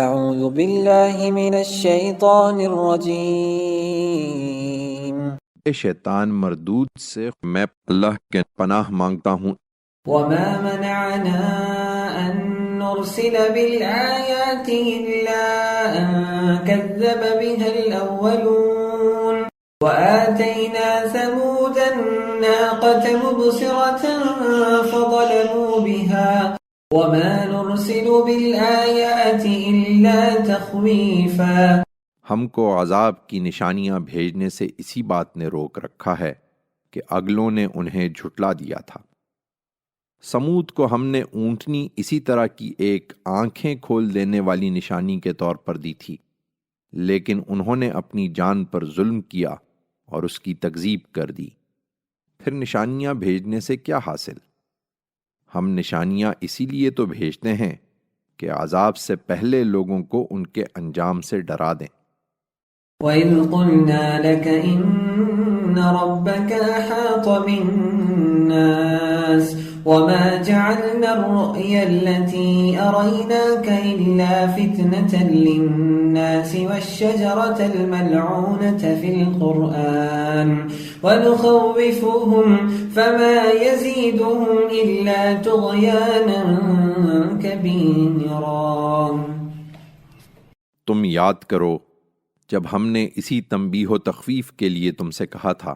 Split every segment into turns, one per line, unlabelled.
اعوذ باللہ من الشیطان الرجیم۔
شیطان مردود سے میں اللہ کے پناہ مانگتا ہوں۔
وما منعنا ان نرسل بالآیات الا ان كذب بها الاولون وآتينا ثمود الناقة مبصرة فظلموا بها وما نرسل بالآيات إلا تخويفا۔
ہم کو عذاب کی نشانیاں بھیجنے سے اسی بات نے روک رکھا ہے کہ اگلوں نے انہیں جھٹلا دیا تھا۔ سمود کو ہم نے اونٹنی اسی طرح کی ایک آنکھیں کھول دینے والی نشانی کے طور پر دی تھی، لیکن انہوں نے اپنی جان پر ظلم کیا اور اس کی تکذیب کر دی۔ پھر نشانیاں بھیجنے سے کیا حاصل؟ ہم نشانیاں اسی لیے تو بھیجتے ہیں کہ عذاب سے پہلے لوگوں کو ان کے انجام سے ڈرا دیں۔
وَإِذْ قُلْنَا لَكَ إِنَّ رَبَّكَ أَحَاطَ بِالنَّاسِ وَمَا جَعَلْنَا الرُّؤْيَا الَّتِي أَرَيْنَاكَ إِلَّا فِتْنَةً لِلنَّاسِ وَالشَّجَرَةَ الْمَلْعُونَةَ فِي الْقُرْآنِ وَنُخَوِّفُهُمْ فَمَا يَزِيدُهُمْ إِلَّا طُغْيَانًا كَبِيرًا۔
تم یاد کرو جب ہم نے اسی تنبیہ و تخفیف کے لیے تم سے کہا تھا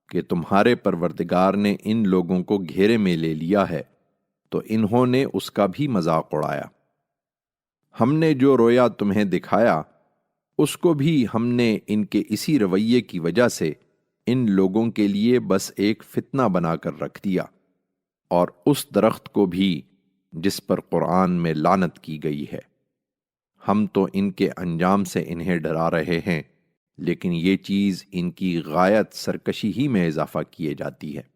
کہ تمہارے پروردگار نے ان لوگوں کو گھیرے میں لے لیا ہے، تو انہوں نے اس کا بھی مذاق اڑایا۔ ہم نے جو رویا تمہیں دکھایا اس کو بھی ہم نے ان کے اسی رویے کی وجہ سے ان لوگوں کے لیے بس ایک فتنہ بنا کر رکھ دیا، اور اس درخت کو بھی جس پر قرآن میں لعنت کی گئی ہے۔ ہم تو ان کے انجام سے انہیں ڈرا رہے ہیں، لیکن یہ چیز ان کی غایت سرکشی ہی میں اضافہ کیے جاتی ہے۔